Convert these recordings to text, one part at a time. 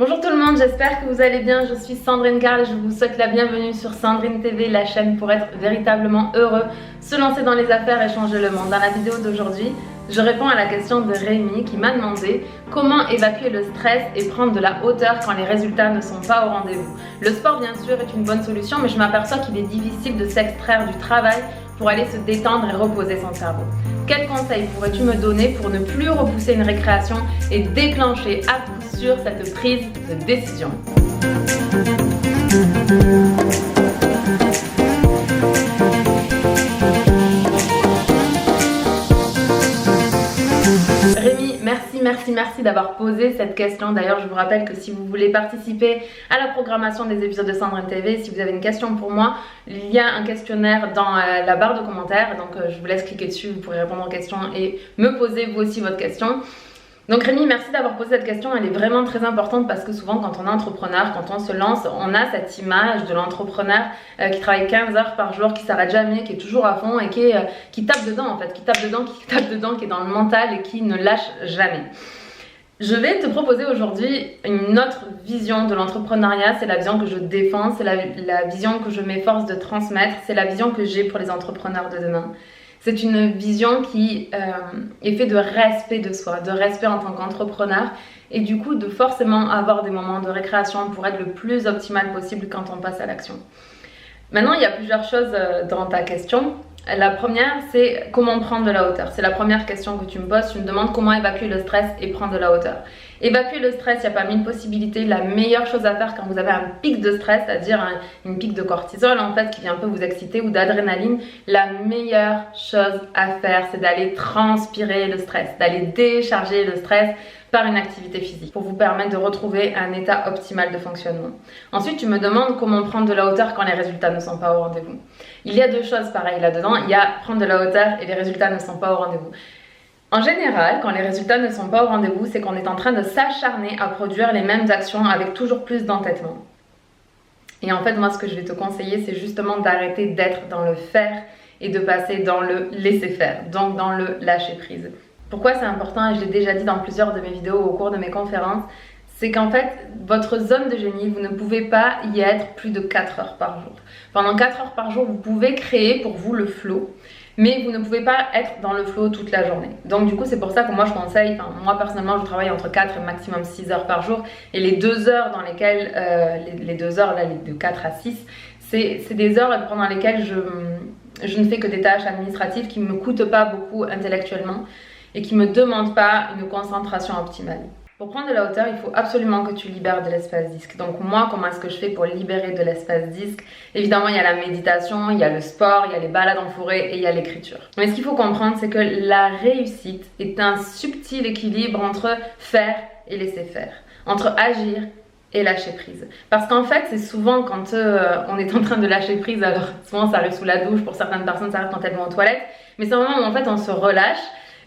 Bonjour tout le monde, j'espère que vous allez bien. Je suis Sandrine Carl et je vous souhaite la bienvenue sur Sandrine TV, la chaîne pour être véritablement heureux, se lancer dans les affaires et changer le monde. Dans la vidéo d'aujourd'hui, je réponds à la question de Rémi qui m'a demandé comment évacuer le stress et prendre de la hauteur quand les résultats ne sont pas au rendez-vous. Le sport bien sûr est une bonne solution, mais je m'aperçois qu'il est difficile de s'extraire du travail pour aller se détendre et reposer son cerveau. Quels conseils pourrais-tu me donner pour ne plus repousser une récréation et déclencher à coup sûr cette prise de décision? Rémi, merci d'avoir posé cette question. D'ailleurs, je vous rappelle que si vous voulez participer à la programmation des épisodes de Sandrine TV, si vous avez une question pour moi, il y a un questionnaire dans la barre de commentaires. Donc, je vous laisse cliquer dessus, vous pourrez répondre aux questions et me poser vous aussi votre question. Donc Rémi, merci d'avoir posé cette question, elle est vraiment très importante parce que souvent quand on est entrepreneur, quand on se lance, on a cette image de l'entrepreneur qui travaille 15 heures par jour, qui s'arrête jamais, qui est toujours à fond et qui tape dedans en fait, qui tape dedans, qui est dans le mental et qui ne lâche jamais. Je vais te proposer aujourd'hui une autre vision de l'entrepreneuriat, c'est la vision que je défends, c'est la vision que je m'efforce de transmettre, c'est la vision que j'ai pour les entrepreneurs de demain. C'est une vision qui est faite de respect de soi, de respect en tant qu'entrepreneur et du coup de forcément avoir des moments de récréation pour être le plus optimal possible quand on passe à l'action. Maintenant, il y a plusieurs choses dans ta question. La première, c'est comment prendre de la hauteur. C'est la première question que tu me poses. Tu me demandes comment évacuer le stress et prendre de la hauteur. Évacuer le stress, il n'y a pas mille possibilités. La meilleure chose à faire quand vous avez un pic de stress, c'est-à-dire une pic de cortisol en fait qui vient un peu vous exciter ou d'adrénaline, la meilleure chose à faire, c'est d'aller transpirer le stress, d'aller décharger le stress par une activité physique pour vous permettre de retrouver un état optimal de fonctionnement. Ensuite, tu me demandes comment prendre de la hauteur quand les résultats ne sont pas au rendez-vous. Il y a deux choses pareilles là-dedans. Il y a prendre de la hauteur et les résultats ne sont pas au rendez-vous. En général, quand les résultats ne sont pas au rendez-vous, c'est qu'on est en train de s'acharner à produire les mêmes actions avec toujours plus d'entêtement. Et en fait, moi, ce que je vais te conseiller, c'est justement d'arrêter d'être dans le faire et de passer dans le laisser faire, donc dans le lâcher prise. Pourquoi c'est important, et je l'ai déjà dit dans plusieurs de mes vidéos au cours de mes conférences, c'est qu'en fait, votre zone de génie, vous ne pouvez pas y être plus de 4 heures par jour. Pendant 4 heures par jour, vous pouvez créer pour vous le flow, mais vous ne pouvez pas être dans le flow toute la journée. Donc du coup, c'est pour ça que moi je conseille, moi personnellement, je travaille entre 4 et maximum 6 heures par jour, et les 2 heures dans lesquelles, les 2 heures là, de 4 à 6, c'est des heures pendant lesquelles je ne fais que des tâches administratives qui ne me coûtent pas beaucoup intellectuellement, et qui ne me demande pas une concentration optimale. Pour prendre de la hauteur, il faut absolument que tu libères de l'espace disque. Donc moi, comment est-ce que je fais pour libérer de l'espace disque? Évidemment, il y a la méditation, il y a le sport, il y a les balades en forêt et il y a l'écriture. Mais ce qu'il faut comprendre, c'est que la réussite est un subtil équilibre entre faire et laisser faire, entre agir et lâcher prise. Parce qu'en fait, c'est souvent quand on est en train de lâcher prise, alors souvent ça arrive sous la douche, pour certaines personnes ça arrive quand elles vont aux toilettes, mais c'est un moment où en fait on se relâche.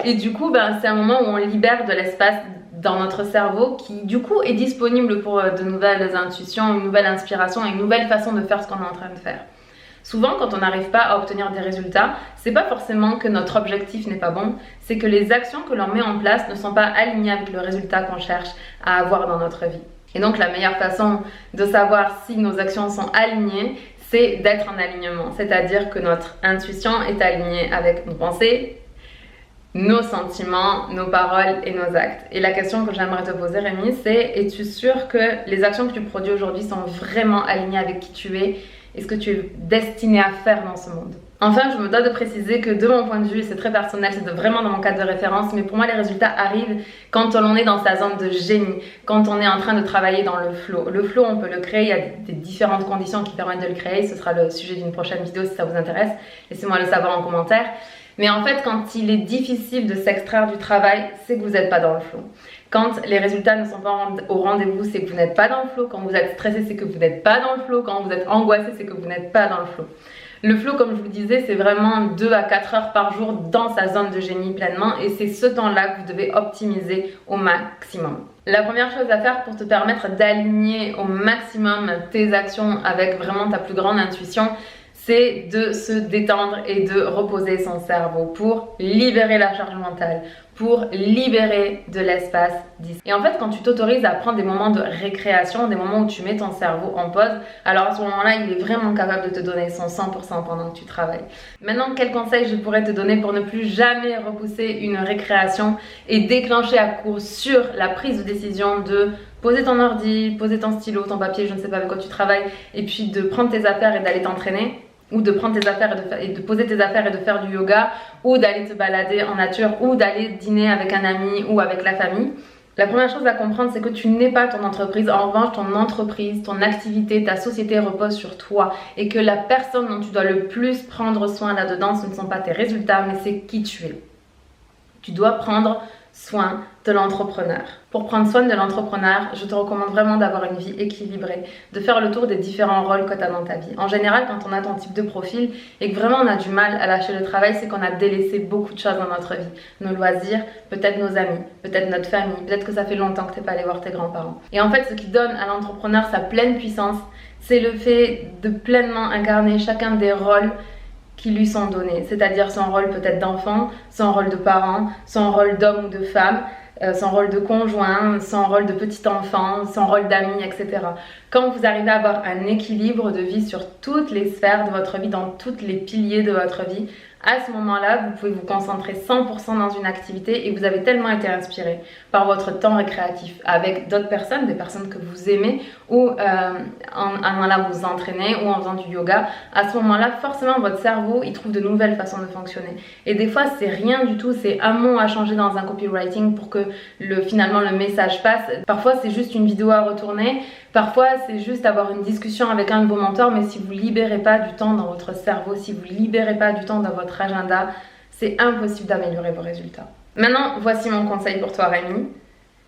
Et du coup, c'est un moment où on libère de l'espace dans notre cerveau qui du coup est disponible pour de nouvelles intuitions, une nouvelle inspiration et une nouvelle façon de faire ce qu'on est en train de faire. Souvent, quand on n'arrive pas à obtenir des résultats, c'est pas forcément que notre objectif n'est pas bon, c'est que les actions que l'on met en place ne sont pas alignées avec le résultat qu'on cherche à avoir dans notre vie. Et donc la meilleure façon de savoir si nos actions sont alignées, c'est d'être en alignement, c'est-à-dire que notre intuition est alignée avec nos pensées, nos sentiments, nos paroles et nos actes. Et la question que j'aimerais te poser, Rémi, c'est: es-tu sûr que les actions que tu produis aujourd'hui sont vraiment alignées avec qui tu es et ce que tu es destiné à faire dans ce monde? Enfin, je me dois de préciser que de mon point de vue, c'est très personnel, c'est vraiment dans mon cadre de référence, mais pour moi les résultats arrivent quand on est dans sa zone de génie, quand on est en train de travailler dans le flow. Le flow, on peut le créer, il y a des différentes conditions qui permettent de le créer, ce sera le sujet d'une prochaine vidéo si ça vous intéresse, laissez-moi le savoir en commentaire. Mais en fait, quand il est difficile de s'extraire du travail, c'est que vous n'êtes pas dans le flow. Quand les résultats ne sont pas au rendez-vous, c'est que vous n'êtes pas dans le flow. Quand vous êtes stressé, c'est que vous n'êtes pas dans le flow. Quand vous êtes angoissé, c'est que vous n'êtes pas dans le flow. Le flow, comme je vous disais, c'est vraiment 2 à 4 heures par jour dans sa zone de génie pleinement, et c'est ce temps-là que vous devez optimiser au maximum. La première chose à faire pour te permettre d'aligner au maximum tes actions avec vraiment ta plus grande intuition, c'est de se détendre et de reposer son cerveau pour libérer la charge mentale, pour libérer de l'espace d'esprit. Et en fait, quand tu t'autorises à prendre des moments de récréation, des moments où tu mets ton cerveau en pause, alors à ce moment-là, il est vraiment capable de te donner son 100% pendant que tu travailles. Maintenant, quel conseil je pourrais te donner pour ne plus jamais repousser une récréation et déclencher à coup sûr la prise de décision de poser ton ordi, poser ton stylo, ton papier, je ne sais pas avec quoi tu travailles, et puis de prendre tes affaires et d'aller t'entraîner, ou de prendre tes affaires et de poser tes affaires et de faire du yoga, ou d'aller te balader en nature, ou d'aller dîner avec un ami ou avec la famille. La première chose à comprendre, c'est que tu n'es pas ton entreprise. En revanche, ton entreprise, ton activité, ta société repose sur toi, et que la personne dont tu dois le plus prendre soin là-dedans, ce ne sont pas tes résultats, mais c'est qui tu es. Tu dois prendre soin de l'entrepreneur. Pour prendre soin de l'entrepreneur, je te recommande vraiment d'avoir une vie équilibrée, de faire le tour des différents rôles que tu as dans ta vie. En général, quand on a ton type de profil et que vraiment on a du mal à lâcher le travail, c'est qu'on a délaissé beaucoup de choses dans notre vie. Nos loisirs, peut-être nos amis, peut-être notre famille, peut-être que ça fait longtemps que tu n'es pas allé voir tes grands-parents. Et en fait, ce qui donne à l'entrepreneur sa pleine puissance, c'est le fait de pleinement incarner chacun des rôles qui lui sont donnés, c'est-à-dire son rôle peut-être d'enfant, son rôle de parent, son rôle d'homme ou de femme, son rôle de conjoint, son rôle de petit enfant, son rôle d'ami, etc. Quand vous arrivez à avoir un équilibre de vie sur toutes les sphères de votre vie, dans tous les piliers de votre vie, à ce moment-là, vous pouvez vous concentrer 100% dans une activité et vous avez tellement été inspiré par votre temps récréatif avec d'autres personnes, des personnes que vous aimez, ou en allant vous entraîner ou en faisant du yoga. À ce moment-là, forcément, votre cerveau, il trouve de nouvelles façons de fonctionner. Et des fois, c'est rien du tout, c'est un mot à changer dans un copywriting pour que finalement le message passe. Parfois, c'est juste une vidéo à retourner. Parfois, c'est juste avoir une discussion avec un de vos mentors, mais si vous ne libérez pas du temps dans votre cerveau, si vous ne libérez pas du temps dans votre agenda, c'est impossible d'améliorer vos résultats. Maintenant, voici mon conseil pour toi, Rémi.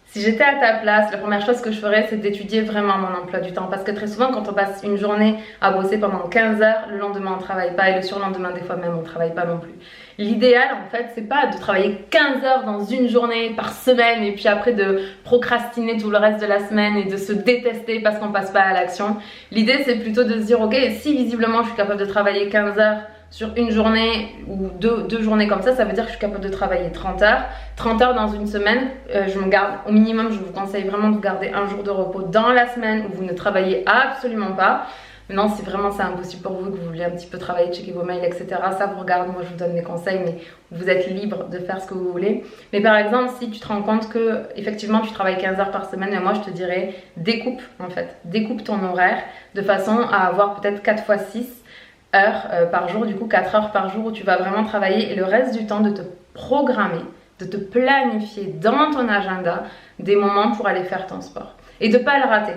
Si j'étais à ta place, la première chose que je ferais, c'est d'étudier vraiment mon emploi du temps. Parce que très souvent, quand on passe une journée à bosser pendant 15 heures, le lendemain, on ne travaille pas. Et le surlendemain, des fois même, on ne travaille pas non plus. L'idéal, en fait, c'est pas de travailler 15 heures dans une journée par semaine et puis après de procrastiner tout le reste de la semaine et de se détester parce qu'on passe pas à l'action. L'idée, c'est plutôt de se dire, ok, si visiblement je suis capable de travailler 15 heures sur une journée ou deux journées comme ça veut dire que je suis capable de travailler 30 heures. 30 heures dans une semaine, je me garde au minimum, je vous conseille vraiment de vous garder un jour de repos dans la semaine où vous ne travaillez absolument pas. Maintenant, si vraiment c'est impossible pour vous, que vous voulez un petit peu travailler, checker vos mails, etc., ça vous regarde, moi je vous donne mes conseils, mais vous êtes libre de faire ce que vous voulez. Mais par exemple, si tu te rends compte que effectivement tu travailles 15 heures par semaine, moi je te dirais découpe en fait, découpe ton horaire de façon à avoir peut-être 4 fois 6 heures par jour, du coup 4 heures par jour où tu vas vraiment travailler et le reste du temps de te programmer, de te planifier dans ton agenda des moments pour aller faire ton sport et de ne pas le rater.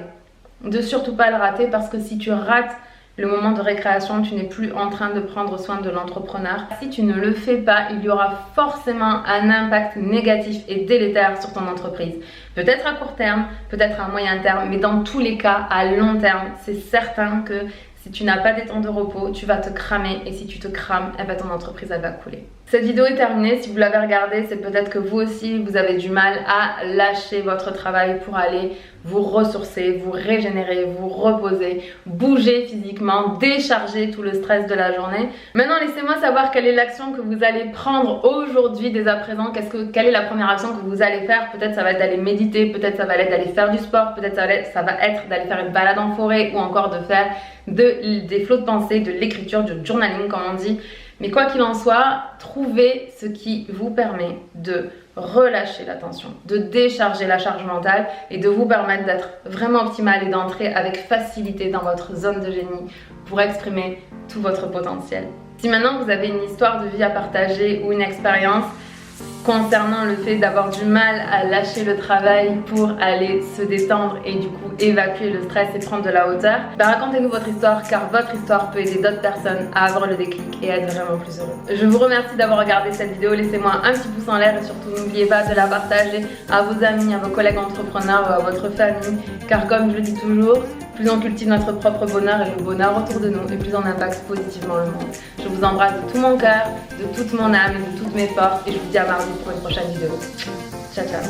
De surtout pas le rater parce que si tu rates le moment de récréation, tu n'es plus en train de prendre soin de l'entrepreneur. Si tu ne le fais pas, il y aura forcément un impact négatif et délétère sur ton entreprise. Peut-être à court terme, peut-être à moyen terme, mais dans tous les cas, à long terme, c'est certain que si tu n'as pas des temps de repos, tu vas te cramer et si tu te crames, eh ben ton entreprise elle va couler. Cette vidéo est terminée. Si vous l'avez regardée, c'est peut-être que vous aussi, vous avez du mal à lâcher votre travail pour aller vous ressourcer, vous régénérer, vous reposer, bouger physiquement, décharger tout le stress de la journée. Maintenant, laissez-moi savoir quelle est l'action que vous allez prendre aujourd'hui, dès à présent. Quelle est la première action que vous allez faire? Peut-être ça va être d'aller méditer, peut-être ça va être d'aller faire du sport, peut-être ça va être d'aller faire une balade en forêt ou encore de faire des flots de pensée, de l'écriture, du journaling comme on dit. Mais quoi qu'il en soit, trouvez ce qui vous permet de relâcher la tension, de décharger la charge mentale et de vous permettre d'être vraiment optimal et d'entrer avec facilité dans votre zone de génie pour exprimer tout votre potentiel. Si maintenant vous avez une histoire de vie à partager ou une expérience concernant le fait d'avoir du mal à lâcher le travail pour aller se détendre et du coup évacuer le stress et prendre de la hauteur, racontez-nous votre histoire car votre histoire peut aider d'autres personnes à avoir le déclic et à être vraiment plus heureux. Je vous remercie d'avoir regardé cette vidéo, laissez-moi un petit pouce en l'air et surtout n'oubliez pas de la partager à vos amis, à vos collègues entrepreneurs ou à votre famille car comme je le dis toujours, plus on cultive notre propre bonheur et le bonheur autour de nous et plus on impacte positivement le monde. Je vous embrasse de tout mon cœur, de toute mon âme et de toutes mes forces et je vous dis à mardi pour une prochaine vidéo. Ciao ciao.